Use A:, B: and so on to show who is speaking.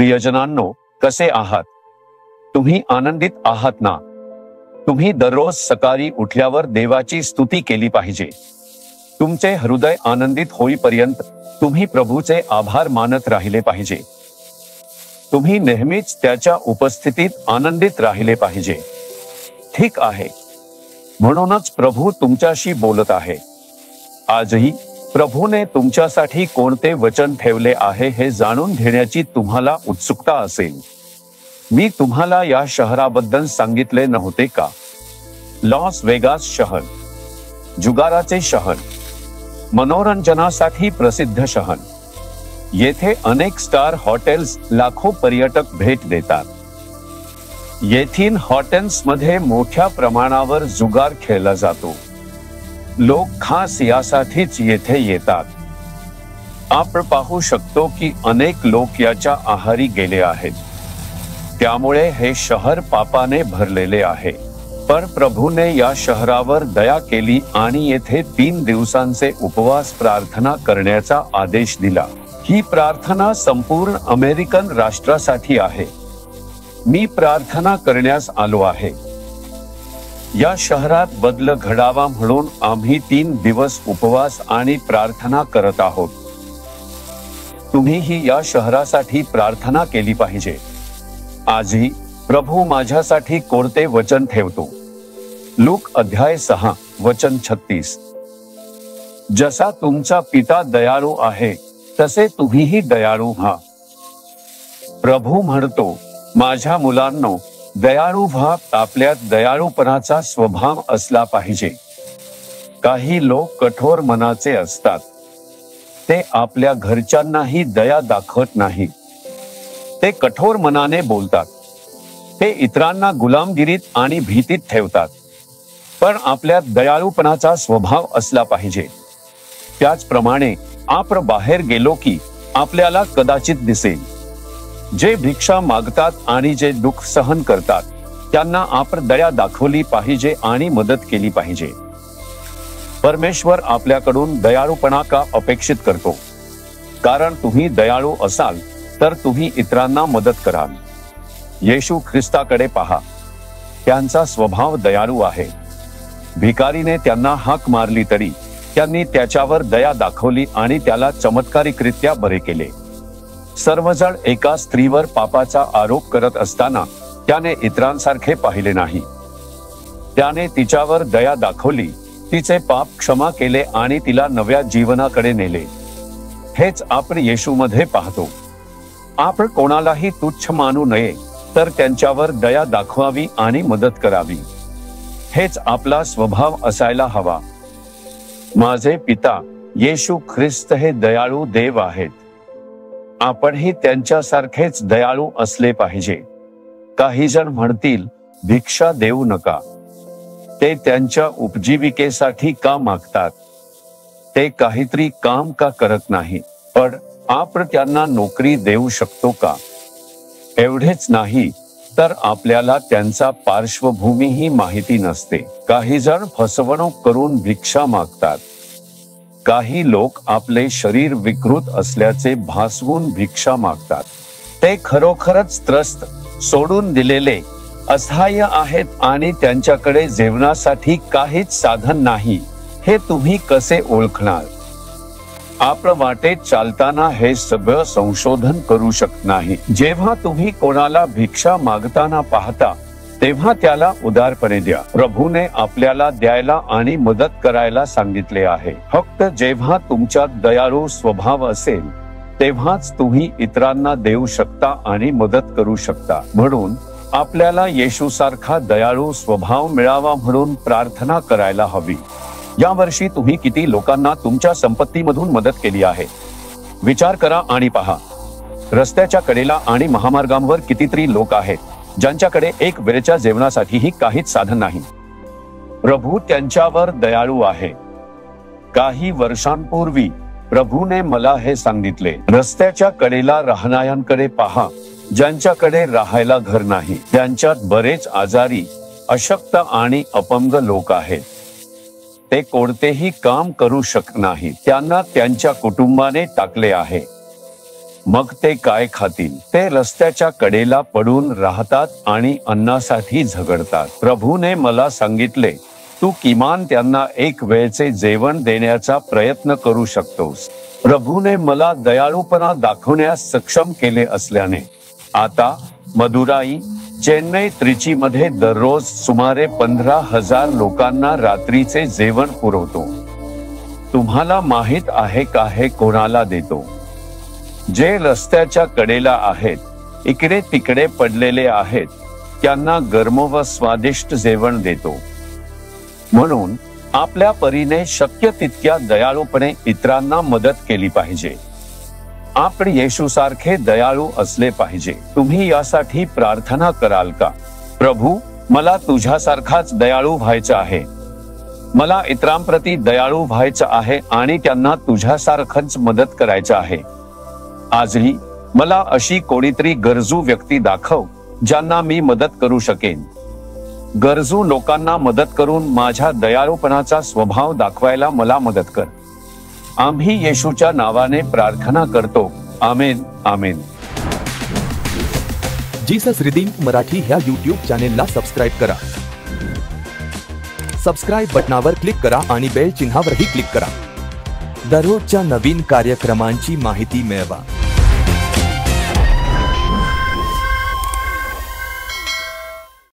A: प्रियजनांनो, कसे आहात? तुम्ही आनंदित आहात ना? तुम्ही दररोज सकाळी उठल्यावर देवाची स्तुती केली पाहिजे. तुमचे हृदय आनंदित होईपर्यंत तुम्ही प्रभूचे आभार मानत राहिले पाहिजे. तुम्ही नेहमीच त्याच्या उपस्थितीत आनंदित राहिले पाहिजे. ठीक आहे, म्हणूनच प्रभू तुमच्याशी बोलत आहे. आजही प्रभूने तुमच्यासाठी कोणते वचन ठेवले आहे हे जाणून घेण्याची तुम्हाला उत्सुकता असेल. मी तुम्हाला या शहराबद्दल सांगितले नव्हते का? लॉस वेगास शहर, जुगाराचे शहर, मनोरंजनासाठी प्रसिद्ध शहर. येथे अनेक स्टार हॉटेल्स लाखो पर्यटक भेट देतात. येथील हॉटेल्समध्ये मोठ्या प्रमाणावर जुगार खेळला जातो. लोक खास यासाठीच येथे येतात. आपण पाहू शकतो की अनेक लोक याच्या आहारी गेले आहेत. त्यामुळे हे शहर पापाने भरलेले आहे. पण प्रभूने या शहरावर दया केली आणि येथे 3 दिवसांचे उपवास प्रार्थना करण्याचा आदेश दिला. ही प्रार्थना संपूर्ण अमेरिकन राष्ट्रासाठी आहे. मी प्रार्थना करण्यास आलो आहे. या शहरात बदल घडावा म्हणून आम्ही 3 दिवस उपवास आणि प्रार्थना करत आहोत. तुम्हीही या शहरासाठी प्रार्थना केली पाहिजे. आजही प्रभू माझ्यासाठी कोणते वचन ठेवतो? लूक अध्याय 6 वचन 36. जसा तुमचा पिता दयाळू आहे तसे तुम्हीही दयाळू व्हा. प्रभू म्हणतो, माझ्या मुलांनो, दयाळू व्हा. आपल्यात दयाळूपणाचा स्वभाव असला पाहिजे. काही लोक कठोर मनाचे असतात. ते आपल्या घरच्यांनाही दया दाखवत नाही. ते कठोर मनाने बोलतात. ते इतरांना गुलामगिरीत आणि भीतीत ठेवतात. पण आपल्यात दयाळूपणाचा स्वभाव असला पाहिजे. त्याचप्रमाणे आपण बाहेर गेलो की आपल्याला कदाचित दिसेल. जे भिक्षा मागतात आणि जे दुःख सहन करतात त्यांना आपण दया दाखवली पाहिजे आणि मदत केली पाहिजे. परमेश्वर आपल्याकडून दयाळूपणा का अपेक्षित करतो? कारण तुम्ही दयाळू असाल तर तुम्ही इतरांना मदत कराल. येशू ख्रिस्ताकडे पहा. त्यांचा स्वभाव दयाळू आहे. भिकारीने त्यांना हाक मारली तरी त्यांनी त्याच्यावर दया दाखवली आणि त्याला चमत्कारिकरित्या बरे केले. सर्वजण एका स्त्रीवर पापाचा आरोप करत असताना त्याने इतरांसारखे पाहिले नाही. त्याने तिच्यावर दया दाखवली, तिचे पाप क्षमा केले आणि तिला नव्या जीवनाकडे नेले. हेच आपण येशूमध्ये पाहतो. आपण कोणालाही तुच्छ मानू नये, तर त्यांच्यावर दया दाखवावी आणि मदत करावी. हेच आपला स्वभाव असायला हवा. माझे पिता येशू ख्रिस्त हे दयाळू देव आहेत. आपणही त्यांच्यासारखेच दयाळू असले पाहिजे. काही जण म्हणतील, भिक्षा देऊ नका. ते त्यांच्या उपजीविकेसाठी का मागतात? ते काहीतरी काम का करत नाही? पण आपण त्यांना नोकरी देऊ शकतो का? एवढेच नाही तर आपल्याला त्यांचा पार्श्वभूमीही माहिती नसते. काही जण फसवणूक करून भिक्षा मागतात. काही लोक आपले शरीर विकृत असल्याचे भासवून भिक्षा मागतात. ते खरोखरच त्रस्त, सोडून दिलेले, असहाय्य आहेत आणि त्यांच्याकडे जेवणासाठी काहीच साधन नाही. हे तुम्ही कसे ओळखणार? आपण वाटेत चालताना हे सगळं संशोधन करू शकत नाही. जेव्हा तुम्ही कोणाला भिक्षा मागताना पाहता तेव्हा त्याला उदारपणे द्या. प्रभूने आपल्याला द्यायला आणि मदत करायला सांगितले आहे. फक्त जेव्हा तुमच्यात दयाळू स्वभाव असेल तेव्हाच तुम्ही इतरांना देऊ शकता आणि मदत करू शकता. म्हणून आपल्याला येशूसारखा दयाळू स्वभाव मिळावा म्हणून प्रार्थना करायला हवी. या वर्षी तुम्ही किती लोकांना तुमच्या संपत्तीमधून मदत केली आहे? विचार करा आणि पहा. रस्त्याच्या कडेला आणि महामार्गांवर कितीतरी लोक आहेत ज्यांच्याकडे एक वेळच्या जेवणासाठीही काहीच साधन नाही. प्रभू त्यांच्यावर दयाळू आहे. काही वर्षांपूर्वी प्रभूने मला हे सांगितले, रस्त्याच्या कडेला राहणाऱ्यांकडे पहा ज्यांच्याकडे राहायला घर नाही. त्यांच्यात बरेच आजारी, अशक्त आणि अपंग लोक आहेत. ते कोणतेही काम करू शकत नाही. त्यांना त्यांच्या कुटुंबाने टाकले आहे. मग ते काय खातील? ते रस्त्याच्या कडेला पडून राहतात आणि अन्नासाठी झगडतात. प्रभूने मला सांगितले, तू किमान त्यांना एक वेळचे जेवण देण्याचा प्रयत्न करू शकतोस. प्रभूने मला दयाळूपणा दाखवण्यास सक्षम केले असल्याने आता मदुराई, चेन्नई, त्रिची मध्ये दररोज सुमारे 15,000 लोकांना रात्रीचे जेवण पुरवतो. तुम्हाला माहित आहे का हे कोणाला देतो? जे रस्त्याच्या कडेला आहेत, इकडे तिकडे पडलेले आहेत, त्यांना गरम व स्वादिष्ट जेवण देतो. म्हणून आपल्या परीने शक्य तितक्या दयाळूपणे इतरांना मदत केली पाहिजे. आपण येशूसारखे दयाळू असले पाहिजे. तुम्ही यासाठी प्रार्थना कराल का? प्रभू, मला तुझ्यासारखाच दयाळू व्हायचं आहे. मला इतरांप्रती दयाळू व्हायचं आहे आणि त्यांना तुझ्यासारखंच मदत करायचं आहे. आजही मला अशी कोणीतरी गरजू व्यक्ती दाखव ज्यांना मी मदत करू शकेन. गरजू लोकांना मदत करून माझ्या दयाळूपणाचा स्वभाव दाखवायला मला मदत कर. आम्ही येशूच्या नावाने प्रार्थना करतो. आमेन, आमेन.
B: जीसस रिडीम्ड मराठी ह्या YouTube चॅनेलला सबस्क्राईब करा. सबस्क्राईब बटनावर क्लिक करा आणि बेल चिन्हावरही क्लिक करा. दररोजच्या नवीन कार्यक्रमांची माहिती मिळवा.